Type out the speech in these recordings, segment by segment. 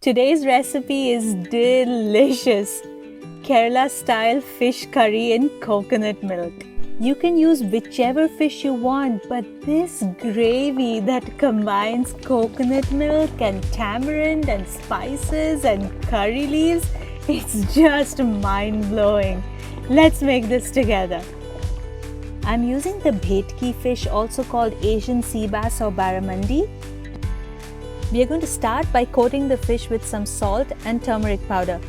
Today's recipe is delicious. Kerala style fish curry in coconut milk. You can use whichever fish you want, but this gravy that combines coconut milk and tamarind and spices and curry leaves, it's just mind-blowing. Let's make this together. I'm using the bhetki fish, also called Asian sea bass or barramundi. We are going to start by coating the fish with some salt and turmeric powder.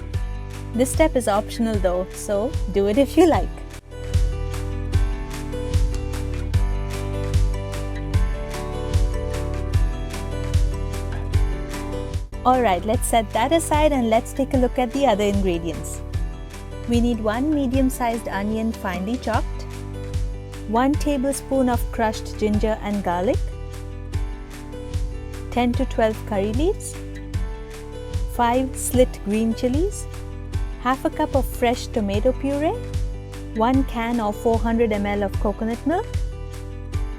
This step is optional though, so do it if you like. Alright, let's set that aside and let's take a look at the other ingredients. We need 1 medium-sized onion finely chopped, 1 tablespoon of crushed ginger and garlic, 10 to 12 curry leaves, 5 slit green chilies, half a cup of fresh tomato puree, 1 can or 400 ml of coconut milk,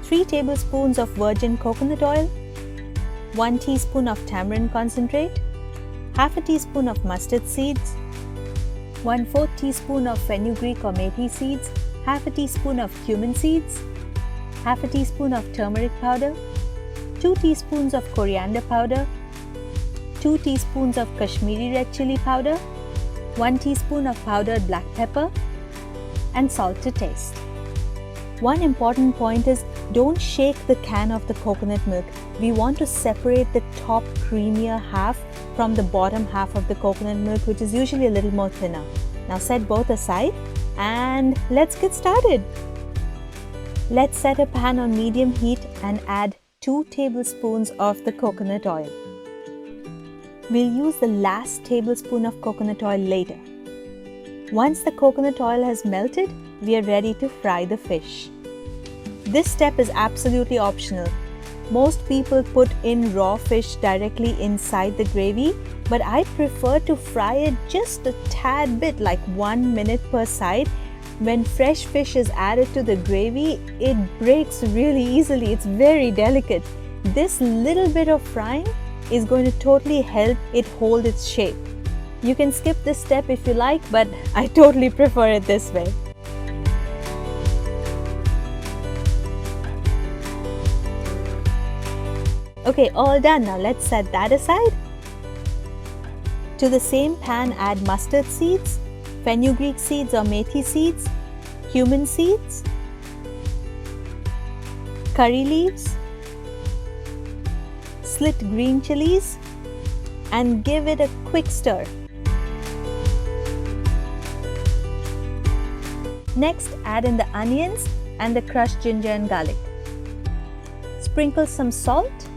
3 tablespoons of virgin coconut oil, 1 teaspoon of tamarind concentrate, half a teaspoon of mustard seeds, 1/4 teaspoon of fenugreek or methi seeds, half a teaspoon of cumin seeds, half a teaspoon of turmeric powder, 2 teaspoons of coriander powder, 2 teaspoons of Kashmiri red chili powder, 1 teaspoon of powdered black pepper, and salt to taste. One important point is don't shake the can of the coconut milk. We want to separate the top creamier half from the bottom half of the coconut milk, which is usually a little more thinner. Now set both aside and let's get started. Let's set a pan on medium heat and add 2 tablespoons of the coconut oil. We'll use the last tablespoon of coconut oil later. Once the coconut oil has melted, we are ready to fry the fish. This step is absolutely optional. Most people put in raw fish directly inside the gravy, but I prefer to fry it just a tad bit, like 1 minute per side. When fresh fish is added to the gravy, it breaks really easily. It's very delicate. This little bit of frying is going to totally help it hold its shape. You can skip this step if you like, but I totally prefer it this way. Okay, all done. Now let's set that aside. To the same pan, add mustard seeds, fenugreek seeds or methi seeds, cumin seeds, curry leaves, slit green chilies, and give it a quick stir. Next, add in the onions and the crushed ginger and garlic. Sprinkle some salt.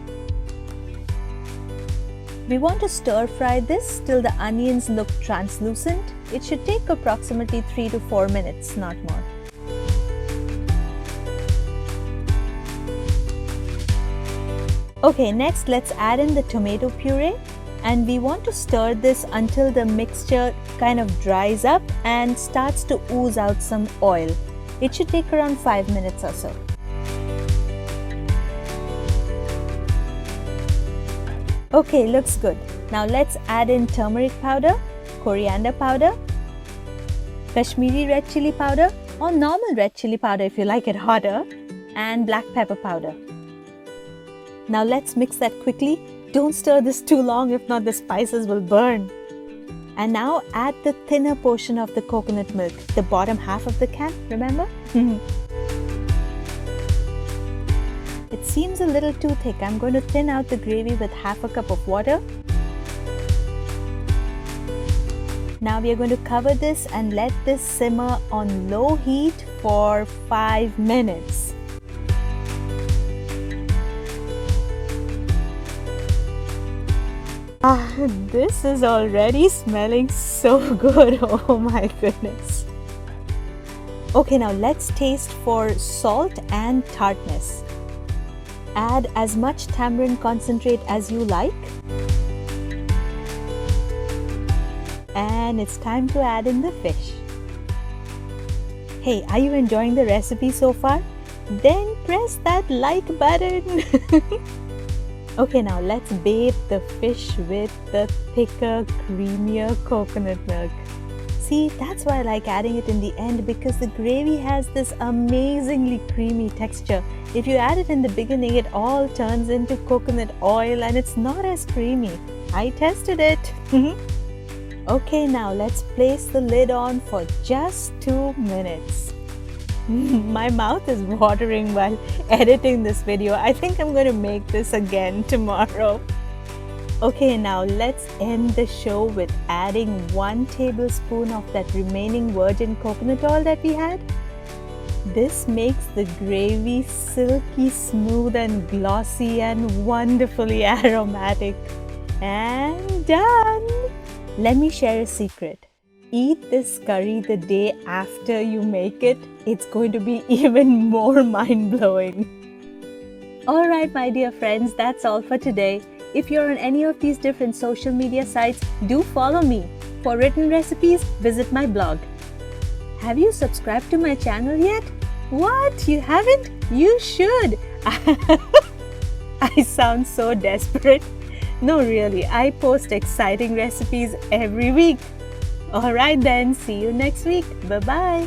We want to stir fry this till the onions look translucent. It should take approximately 3 to 4 minutes, not more. Okay, next let's add in the tomato puree, and we want to stir this until the mixture kind of dries up and starts to ooze out some oil. It should take around 5 minutes or so. Okay, looks good. Now let's add in turmeric powder, coriander powder, Kashmiri red chili powder or normal red chili powder if you like it hotter, and black pepper powder. Now let's mix that quickly. Don't stir this too long, if not the spices will burn. And now add the thinner portion of the coconut milk, the bottom half of the can, remember? It seems a little too thick. I'm going to thin out the gravy with half a cup of water. Now we are going to cover this and let this simmer on low heat for 5 minutes. This is already smelling so good. Oh my goodness. Okay, now let's taste for salt and tartness. Add as much tamarind concentrate as you like. And it's time to add in the fish. Hey, are you enjoying the recipe so far? Then press that like button. Okay, now let's bathe the fish with the thicker, creamier coconut milk. See, that's why I like adding it in the end, because the gravy has this amazingly creamy texture. If you add it in the beginning, it all turns into coconut oil and it's not as creamy. I tested it. Okay, now let's place the lid on for just 2 minutes. My mouth is watering while editing this video. I think I'm going to make this again tomorrow. Okay, now let's end the show with adding 1 tablespoon of that remaining virgin coconut oil that we had. This makes the gravy silky smooth and glossy and wonderfully aromatic. And done! Let me share a secret. Eat this curry the day after you make it. It's going to be even more mind-blowing. Alright, my dear friends, that's all for today. If you're on any of these different social media sites, do follow me. For written recipes, visit my blog. Have you subscribed to my channel yet? What? You haven't? You should! I sound so desperate. No, really, I post exciting recipes every week. Alright then, see you next week. Bye-bye.